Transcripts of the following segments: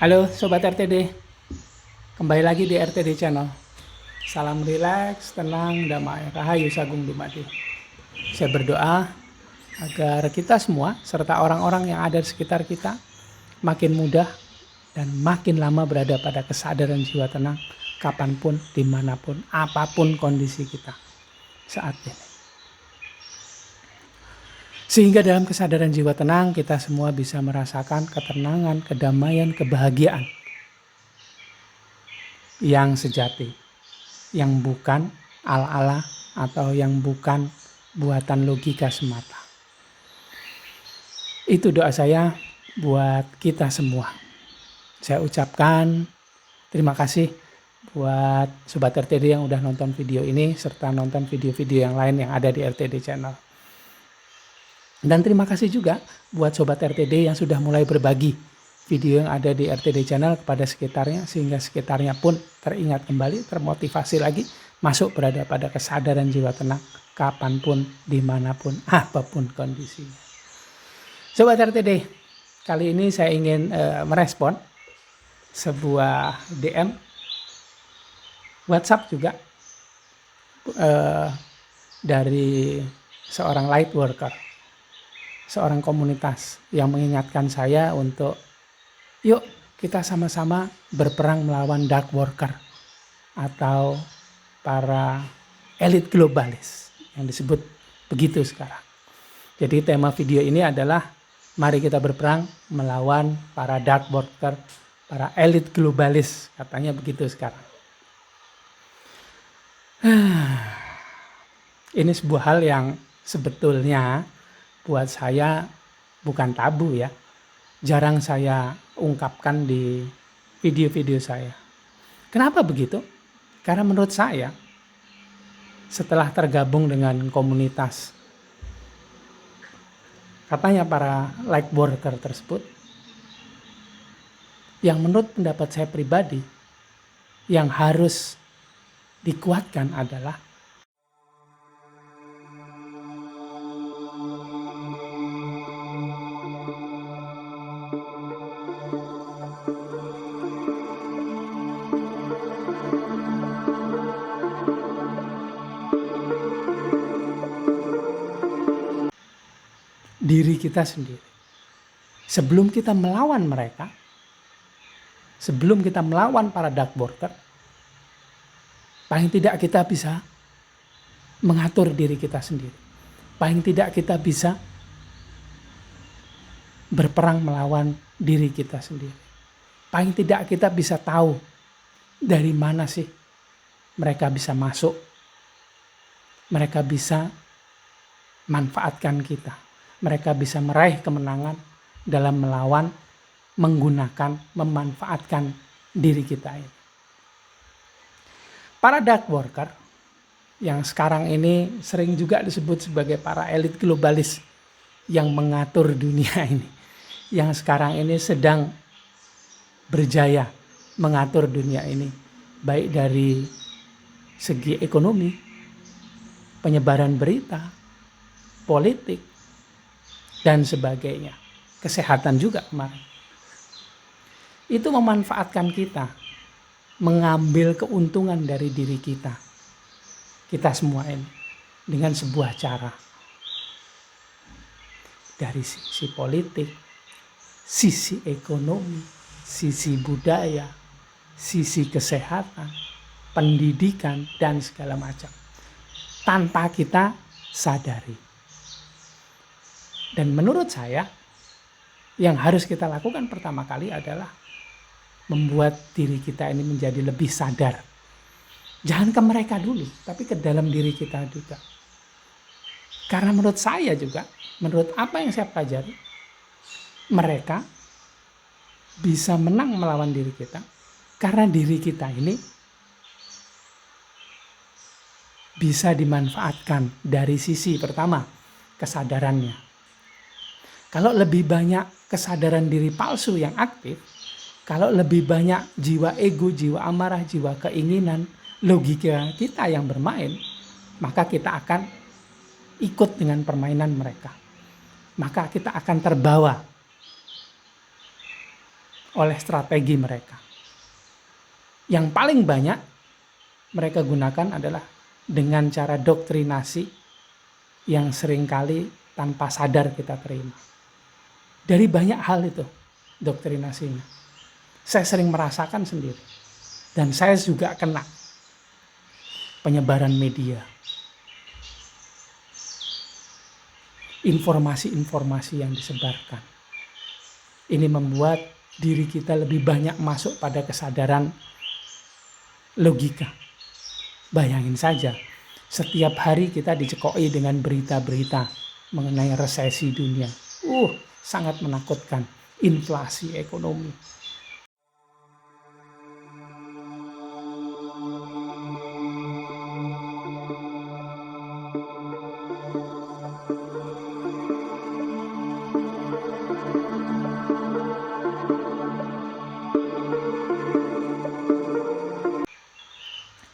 Halo Sobat RTD, kembali lagi di RTD Channel. Salam rileks, tenang, damai, rahayu sagung dumadi. Saya berdoa agar kita semua, serta orang-orang yang ada di sekitar kita, makin mudah dan makin lama berada pada kesadaran jiwa tenang, kapanpun, dimanapun, apapun kondisi kita saat ini. Sehingga dalam kesadaran jiwa tenang, kita semua bisa merasakan ketenangan, kedamaian, kebahagiaan yang sejati, yang bukan ala-ala atau yang bukan buatan logika semata. Itu doa saya buat kita semua. Saya ucapkan terima kasih buat Sobat RTD yang udah nonton video ini serta nonton video-video yang lain yang ada di RTD Channel. Dan terima kasih juga buat Sobat RTD yang sudah mulai berbagi video yang ada di RTD Channel kepada sekitarnya, sehingga sekitarnya pun teringat kembali, termotivasi lagi, masuk berada pada kesadaran jiwa tenang, kapanpun, dimanapun, apapun kondisinya. Sobat RTD, kali ini saya ingin merespon sebuah DM, WhatsApp juga, dari seorang light worker, seorang komunitas yang mengingatkan saya untuk yuk kita sama-sama berperang melawan dark worker atau para elit globalis yang disebut begitu sekarang. Jadi tema video ini adalah mari kita berperang melawan para dark worker, para elit globalis, katanya begitu sekarang. Ini sebuah hal yang sebetulnya buat saya bukan tabu ya. Jarang saya ungkapkan di video-video saya. Kenapa begitu? Karena menurut saya setelah tergabung dengan komunitas, katanya para light worker tersebut, yang menurut pendapat saya pribadi yang harus dikuatkan adalah diri kita sendiri. Sebelum kita melawan mereka, sebelum kita melawan para dark worker, paling tidak kita bisa mengatur diri kita sendiri. Paling tidak kita bisa berperang melawan diri kita sendiri. Paling tidak kita bisa tahu dari mana sih mereka bisa masuk. Mereka bisa manfaatkan kita. Mereka bisa meraih kemenangan dalam melawan, menggunakan, memanfaatkan diri kita ini. Para dark worker yang sekarang ini sering juga disebut sebagai para elit globalis yang mengatur dunia ini, yang sekarang ini sedang berjaya mengatur dunia ini, baik dari segi ekonomi, penyebaran berita, politik, dan sebagainya. Kesehatan juga kemarin. Itu memanfaatkan kita, mengambil keuntungan dari diri kita. Kita semua ini dengan sebuah cara. Dari sisi politik, sisi ekonomi, sisi budaya, sisi kesehatan, pendidikan, dan segala macam. Tanpa kita sadari. Dan menurut saya, yang harus kita lakukan pertama kali adalah membuat diri kita ini menjadi lebih sadar. Jangan ke mereka dulu, tapi ke dalam diri kita juga. Karena menurut saya juga, menurut apa yang saya pelajari, mereka bisa menang melawan diri kita karena diri kita ini bisa dimanfaatkan dari sisi pertama, kesadarannya. Kalau lebih banyak kesadaran diri palsu yang aktif, kalau lebih banyak jiwa ego, jiwa amarah, jiwa keinginan, logika kita yang bermain, maka kita akan ikut dengan permainan mereka. Maka kita akan terbawa oleh strategi mereka. Yang paling banyak mereka gunakan adalah dengan cara doktrinasi yang seringkali tanpa sadar kita terima. Dari banyak hal itu doktrinasinya. Saya sering merasakan sendiri. Dan saya juga kena penyebaran media. Informasi-informasi yang disebarkan. Ini membuat diri kita lebih banyak masuk pada kesadaran logika. Bayangin saja, setiap hari kita dicekoi dengan berita-berita mengenai resesi dunia. Sangat menakutkan. Inflasi ekonomi.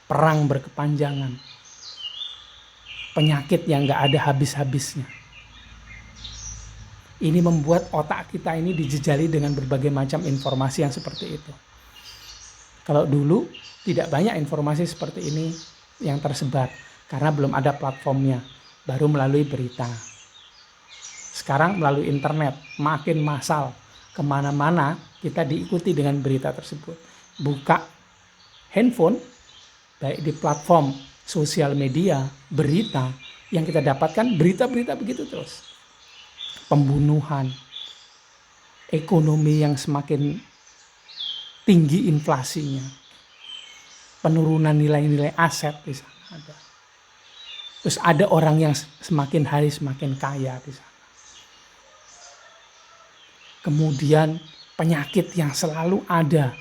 Perang berkepanjangan. Penyakit yang gak ada habis-habisnya. Ini membuat otak kita ini dijejali dengan berbagai macam informasi yang seperti itu. Kalau dulu tidak banyak informasi seperti ini yang tersebar karena belum ada platformnya, baru melalui berita. Sekarang melalui internet makin massal, kemana-mana kita diikuti dengan berita tersebut. Buka handphone, baik di platform sosial media, berita yang kita dapatkan berita-berita begitu terus. Pembunuhan, ekonomi yang semakin tinggi inflasinya, penurunan nilai-nilai aset di sana ada. Terus ada orang yang semakin hari semakin kaya di sana. Kemudian penyakit yang selalu ada,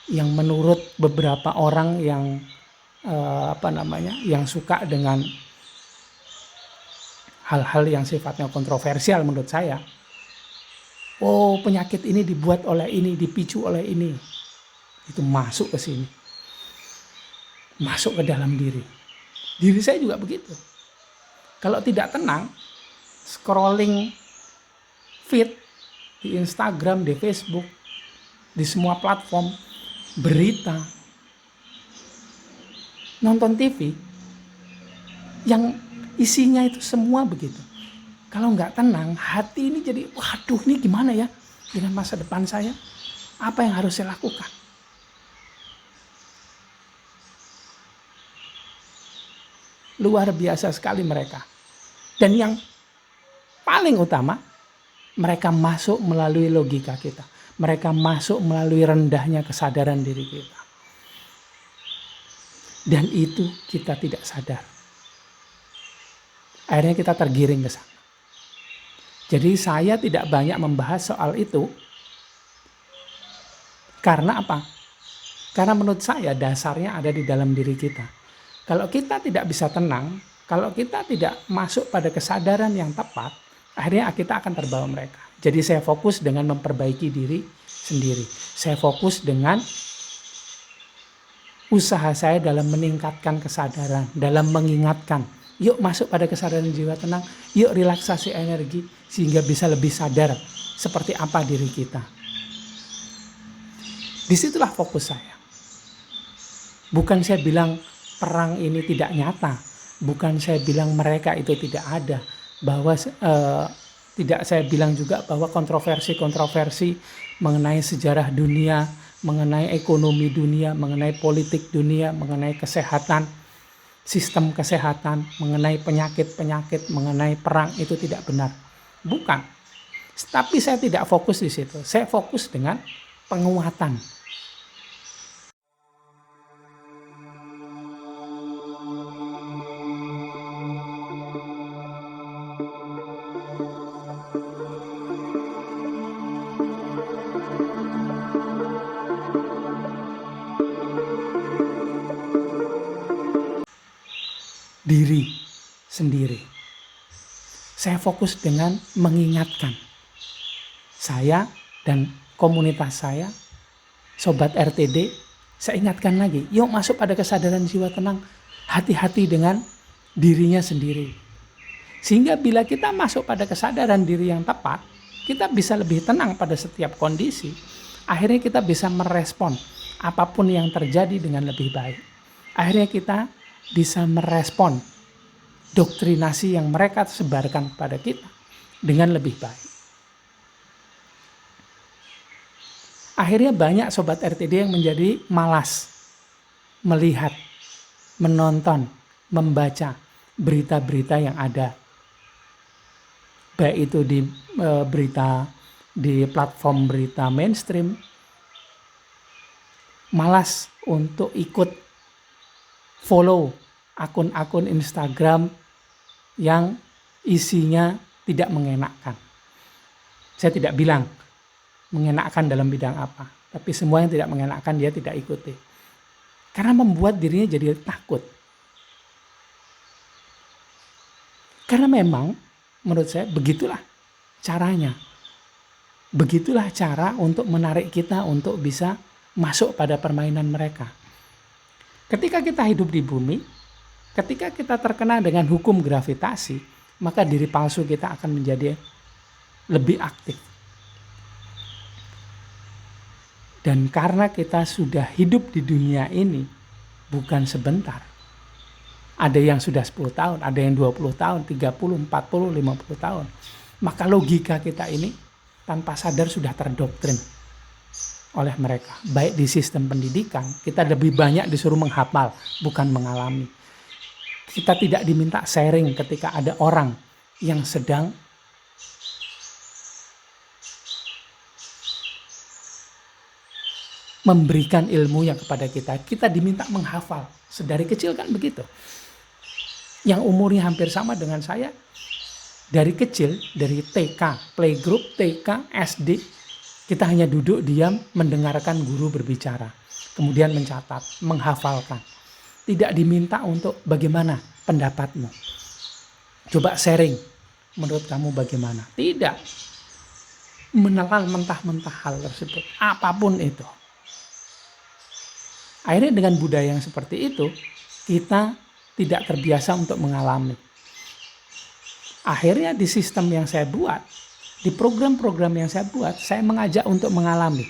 yang menurut beberapa orang yang yang suka dengan hal-hal yang sifatnya kontroversial menurut saya. Penyakit ini dibuat oleh ini, dipicu oleh ini. Itu masuk ke sini. Masuk ke dalam diri. Diri saya juga begitu. Kalau tidak tenang, scrolling feed di Instagram, di Facebook, di semua platform, berita, nonton TV, yang isinya itu semua begitu. Kalau nggak tenang, hati ini jadi, waduh ini gimana ya dengan masa depan saya? Apa yang harus saya lakukan? Luar biasa sekali mereka. Dan yang paling utama, mereka masuk melalui logika kita. Mereka masuk melalui rendahnya kesadaran diri kita. Dan itu kita tidak sadar. Akhirnya kita tergiring ke sana. Jadi saya tidak banyak membahas soal itu. Karena apa? Karena menurut saya dasarnya ada di dalam diri kita. Kalau kita tidak bisa tenang, kalau kita tidak masuk pada kesadaran yang tepat, akhirnya kita akan terbawa mereka. Jadi saya fokus dengan memperbaiki diri sendiri. Saya fokus dengan usaha saya dalam meningkatkan kesadaran, dalam mengingatkan. Yuk masuk pada kesadaran jiwa tenang, yuk relaksasi energi sehingga bisa lebih sadar seperti apa diri kita. Disitulah fokus saya. Bukan saya bilang perang ini tidak nyata, bukan saya bilang mereka itu tidak ada, bahwa tidak saya bilang juga bahwa kontroversi-kontroversi mengenai sejarah dunia, mengenai ekonomi dunia, mengenai politik dunia, mengenai kesehatan, sistem kesehatan, mengenai penyakit-penyakit, mengenai perang itu tidak benar. Bukan. Tapi saya tidak fokus di situ. Saya fokus dengan penguatan. Diri sendiri. Saya fokus dengan mengingatkan saya dan komunitas saya, Sobat RTD, saya ingatkan lagi, yuk masuk pada kesadaran jiwa tenang, hati-hati dengan dirinya sendiri. Sehingga bila kita masuk pada kesadaran diri yang tepat, kita bisa lebih tenang pada setiap kondisi. Akhirnya kita bisa merespon apapun yang terjadi dengan lebih baik. Akhirnya kita bisa merespon doktrinasi yang mereka sebarkan kepada kita dengan lebih baik. Akhirnya banyak sobat RTD yang menjadi malas melihat, menonton, membaca berita-berita yang ada. Baik itu di berita di platform berita mainstream, malas untuk ikut follow akun-akun Instagram yang isinya tidak mengenakkan. Saya tidak bilang mengenakkan dalam bidang apa, tapi semua yang tidak mengenakkan dia tidak ikuti. Karena membuat dirinya jadi takut. Karena memang menurut saya begitulah caranya. Begitulah cara untuk menarik kita untuk bisa masuk pada permainan mereka. Ketika kita hidup di bumi, ketika kita terkena dengan hukum gravitasi, maka diri palsu kita akan menjadi lebih aktif. Dan karena kita sudah hidup di dunia ini bukan sebentar. Ada yang sudah 10 tahun, ada yang 20 tahun, 30, 40, 50 tahun. Maka logika kita ini tanpa sadar sudah terdoktrin oleh mereka. Baik di sistem pendidikan, kita lebih banyak disuruh menghafal, bukan mengalami. Kita tidak diminta sharing ketika ada orang yang sedang memberikan ilmunya kepada kita. Kita diminta menghafal. Sedari kecil kan begitu. Yang umurnya hampir sama dengan saya, dari kecil, dari TK, playgroup, TK, SD, kita hanya duduk diam mendengarkan guru berbicara. Kemudian mencatat, menghafalkan. Tidak diminta untuk bagaimana pendapatmu. Coba sharing, menurut kamu bagaimana? Tidak. Menelan mentah-mentah hal tersebut, apapun itu. Akhirnya dengan budaya yang seperti itu, kita tidak terbiasa untuk mengalami. Akhirnya di sistem yang saya buat, di program-program yang saya buat, saya mengajak untuk mengalami.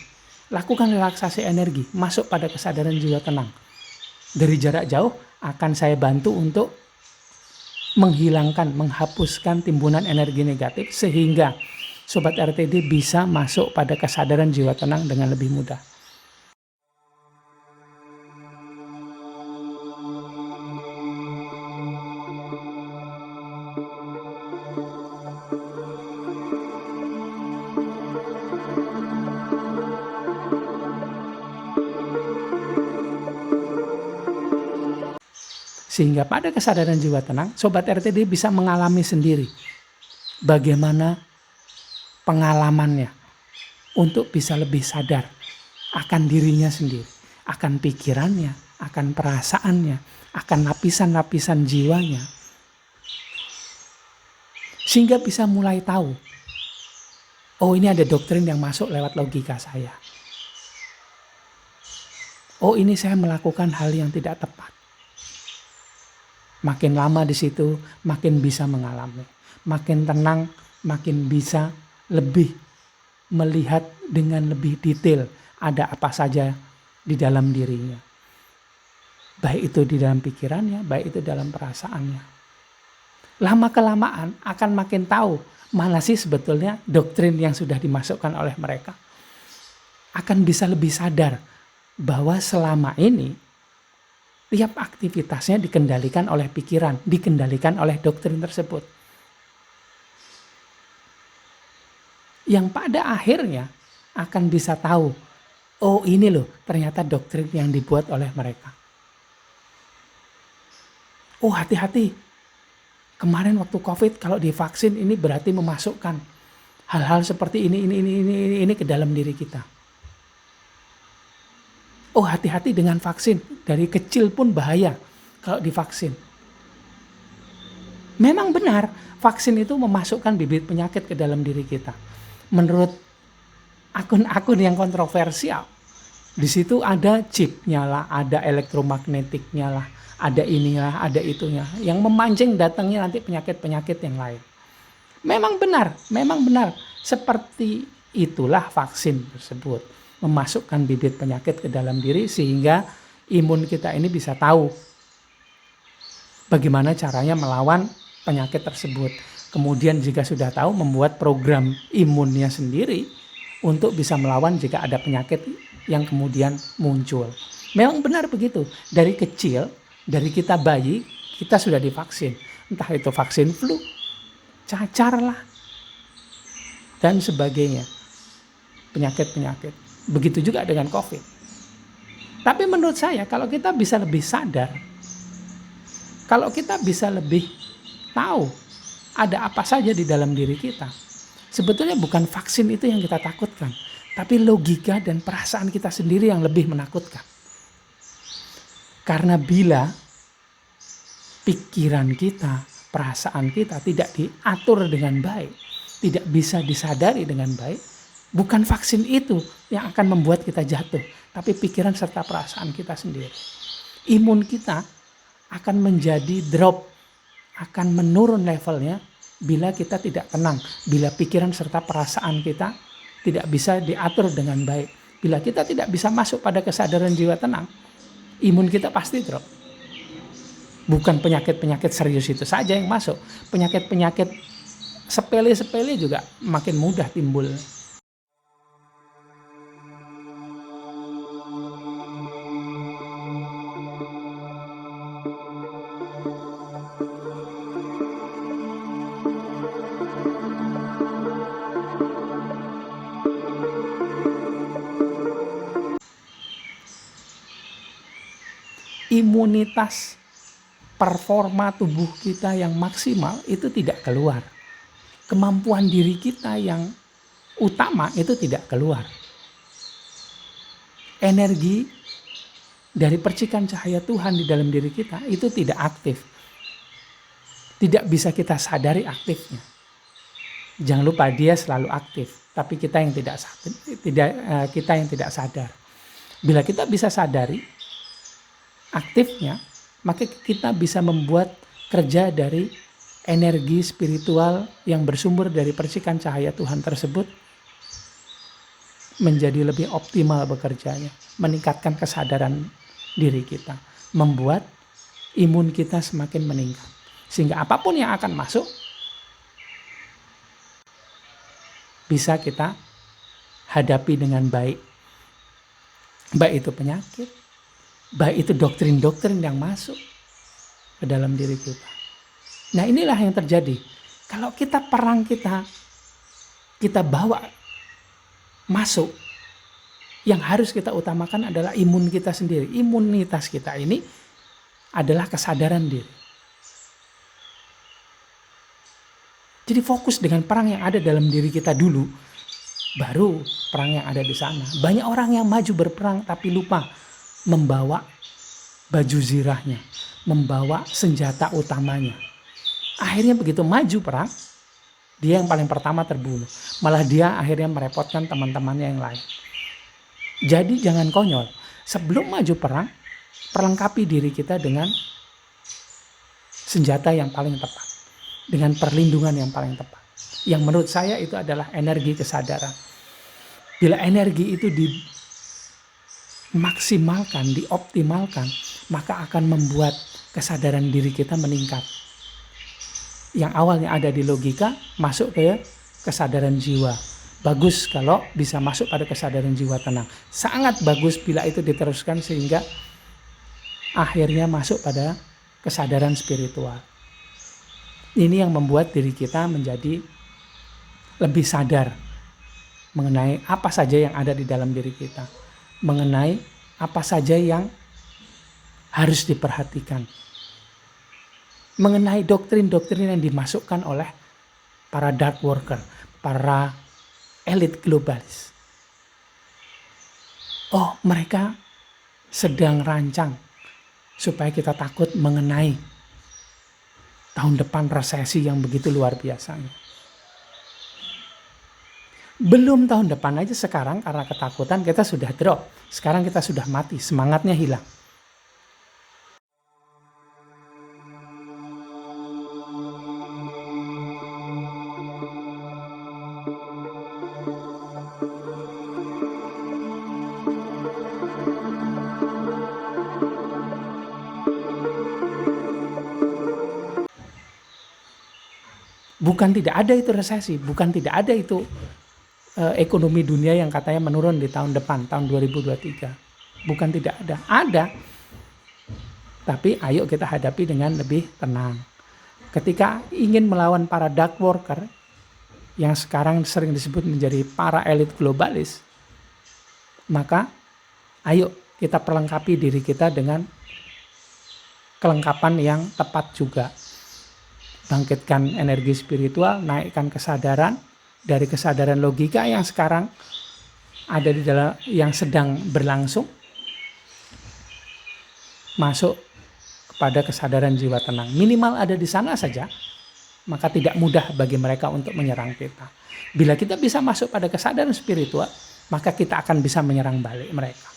Lakukan relaksasi energi, masuk pada kesadaran jiwa tenang. Dari jarak jauh akan saya bantu untuk menghilangkan, menghapuskan timbunan energi negatif sehingga Sobat RTD bisa masuk pada kesadaran jiwa tenang dengan lebih mudah. Sehingga pada kesadaran jiwa tenang, Sobat RTD bisa mengalami sendiri bagaimana pengalamannya untuk bisa lebih sadar akan dirinya sendiri, akan pikirannya, akan perasaannya, akan lapisan-lapisan jiwanya. Sehingga bisa mulai tahu, oh ini ada doktrin yang masuk lewat logika saya. Oh ini saya melakukan hal yang tidak tepat. Makin lama di situ, makin bisa mengalami. Makin tenang, makin bisa lebih melihat dengan lebih detail ada apa saja di dalam dirinya. Baik itu di dalam pikirannya, baik itu dalam perasaannya. Lama-kelamaan akan makin tahu mana sih sebetulnya doktrin yang sudah dimasukkan oleh mereka. Akan bisa lebih sadar bahwa selama ini tiap aktivitasnya dikendalikan oleh pikiran, dikendalikan oleh doktrin tersebut. Yang pada akhirnya akan bisa tahu, oh ini loh ternyata doktrin yang dibuat oleh mereka. Oh hati-hati, kemarin waktu COVID kalau divaksin ini berarti memasukkan hal-hal seperti ini ke dalam diri kita. Oh hati-hati dengan vaksin, dari kecil pun bahaya kalau divaksin. Memang benar, vaksin itu memasukkan bibit penyakit ke dalam diri kita. Menurut akun-akun yang kontroversial, di situ ada chipnya lah, ada elektromagnetiknya lah, ada inilah, ada itunya, yang memancing datangnya nanti penyakit-penyakit yang lain. Memang benar, Seperti itulah vaksin tersebut, memasukkan bibit penyakit ke dalam diri sehingga imun kita ini bisa tahu bagaimana caranya melawan penyakit tersebut. Kemudian jika sudah tahu, membuat program imunnya sendiri untuk bisa melawan jika ada penyakit yang kemudian muncul. Memang benar begitu, dari kecil, dari kita bayi, kita sudah divaksin. Entah itu vaksin flu, cacar lah, dan sebagainya. Penyakit-penyakit. Begitu juga dengan COVID. Tapi menurut saya kalau kita bisa lebih sadar, kalau kita bisa lebih tahu ada apa saja di dalam diri kita, sebetulnya bukan vaksin itu yang kita takutkan, tapi logika dan perasaan kita sendiri yang lebih menakutkan. Karena bila pikiran kita, perasaan kita tidak diatur dengan baik, tidak bisa disadari dengan baik, bukan vaksin itu yang akan membuat kita jatuh, tapi pikiran serta perasaan kita sendiri. Imun kita akan menjadi drop, akan menurun levelnya bila kita tidak tenang, bila pikiran serta perasaan kita tidak bisa diatur dengan baik. Bila kita tidak bisa masuk pada kesadaran jiwa tenang, imun kita pasti drop. Bukan penyakit-penyakit serius itu saja yang masuk, penyakit-penyakit sepele-sepele juga makin mudah timbul. Imunitas performa tubuh kita yang maksimal itu tidak keluar. Kemampuan diri kita yang utama itu tidak keluar. Energi dari percikan cahaya Tuhan di dalam diri kita itu tidak aktif. Tidak bisa kita sadari aktifnya. Jangan lupa dia selalu aktif, tapi kita yang tidak sadar. Bila kita bisa sadari aktifnya, maka kita bisa membuat kerja dari energi spiritual yang bersumber dari percikan cahaya Tuhan tersebut menjadi lebih optimal bekerjanya, meningkatkan kesadaran diri kita, membuat imun kita semakin meningkat. Sehingga apapun yang akan masuk bisa kita hadapi dengan baik. Baik itu penyakit, baik itu doktrin-doktrin yang masuk ke dalam diri kita. Nah, inilah yang terjadi. Kalau kita perang kita bawa masuk, yang harus kita utamakan adalah imun kita sendiri. Imunitas kita ini adalah kesadaran diri. Jadi fokus dengan perang yang ada dalam diri kita dulu, baru perang yang ada di sana. Banyak orang yang maju berperang tapi lupa membawa baju zirahnya, membawa senjata utamanya. Akhirnya begitu maju perang, dia yang paling pertama terbunuh. Malah dia akhirnya merepotkan teman-temannya yang lain. Jadi jangan konyol. Sebelum maju perang, perlengkapi diri kita dengan senjata yang paling tepat, dengan perlindungan yang paling tepat. Yang menurut saya itu adalah energi kesadaran. Bila energi itu dimaksimalkan, dioptimalkan, maka akan membuat kesadaran diri kita meningkat. Yang awalnya ada di logika, masuk ke kesadaran jiwa. Bagus kalau bisa masuk pada kesadaran jiwa tenang. Sangat bagus bila itu diteruskan sehingga akhirnya masuk pada kesadaran spiritual. Ini yang membuat diri kita menjadi lebih sadar mengenai apa saja yang ada di dalam diri kita, mengenai apa saja yang harus diperhatikan, mengenai doktrin-doktrin yang dimasukkan oleh para dark worker, para elit globalis. Oh, mereka sedang rancang supaya kita takut mengenai tahun depan resesi yang begitu luar biasanya. Belum tahun depan aja sekarang karena ketakutan kita sudah drop. Sekarang kita sudah mati, semangatnya hilang. Bukan tidak ada itu resesi, bukan tidak ada itu ekonomi dunia yang katanya menurun di tahun depan, tahun 2023. Bukan tidak ada, ada. Tapi ayo kita hadapi dengan lebih tenang. Ketika ingin melawan para dark worker, yang sekarang sering disebut menjadi para elit globalis, maka ayo kita perlengkapi diri kita dengan kelengkapan yang tepat juga. Bangkitkan energi spiritual, naikkan kesadaran dari kesadaran logika yang sekarang ada di dalam, yang sedang berlangsung, masuk kepada kesadaran jiwa tenang. Minimal ada di sana saja, maka tidak mudah bagi mereka untuk menyerang kita. Bila kita bisa masuk pada kesadaran spiritual, maka kita akan bisa menyerang balik mereka.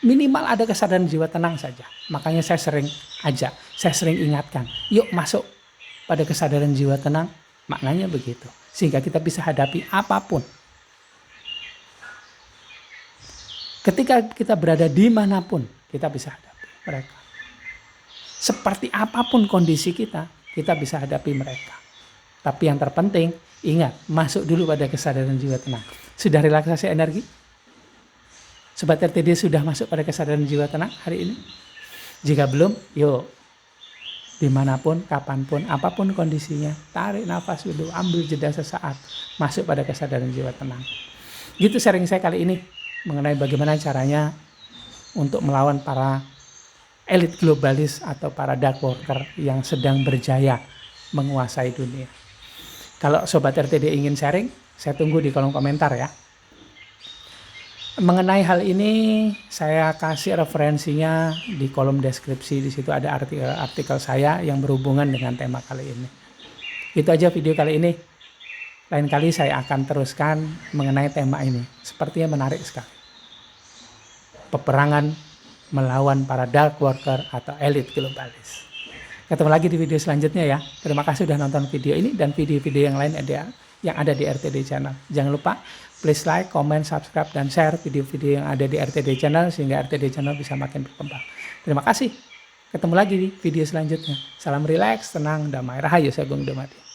Minimal ada kesadaran jiwa tenang saja. Makanya saya sering ajak, saya sering ingatkan, yuk masuk pada kesadaran jiwa tenang, maknanya begitu. Sehingga kita bisa hadapi apapun. Ketika kita berada dimanapun, kita bisa hadapi mereka. Seperti apapun kondisi kita bisa hadapi mereka. Tapi yang terpenting, ingat, masuk dulu pada kesadaran jiwa tenang. Sudah relaksasi energi? Sobat RTD sudah masuk pada kesadaran jiwa tenang hari ini? Jika belum, yuk. Dimanapun, kapanpun, apapun kondisinya, tarik nafas dulu, ambil jeda sesaat, masuk pada kesadaran jiwa tenang. Gitu sharing saya kali ini, mengenai bagaimana caranya untuk melawan para elit globalis atau para dark worker yang sedang berjaya menguasai dunia. Kalau Sobat RTD ingin sharing, saya tunggu di kolom komentar ya. Mengenai hal ini saya kasih referensinya di kolom deskripsi. Di situ ada artikel saya yang berhubungan dengan tema kali ini. Itu aja video kali ini. Lain kali saya akan teruskan mengenai tema ini. Sepertinya menarik sekali. Peperangan melawan para dark worker atau elit globalis. Ketemu lagi di video selanjutnya ya. Terima kasih sudah nonton video ini dan video-video yang lain yang ada di RTD Channel. Jangan lupa please like, comment, subscribe, dan share video-video yang ada di RTD Channel sehingga RTD Channel bisa makin berkembang. Terima kasih. Ketemu lagi di video selanjutnya. Salam rileks, tenang, damai, rahayu, Sagung Dumadi.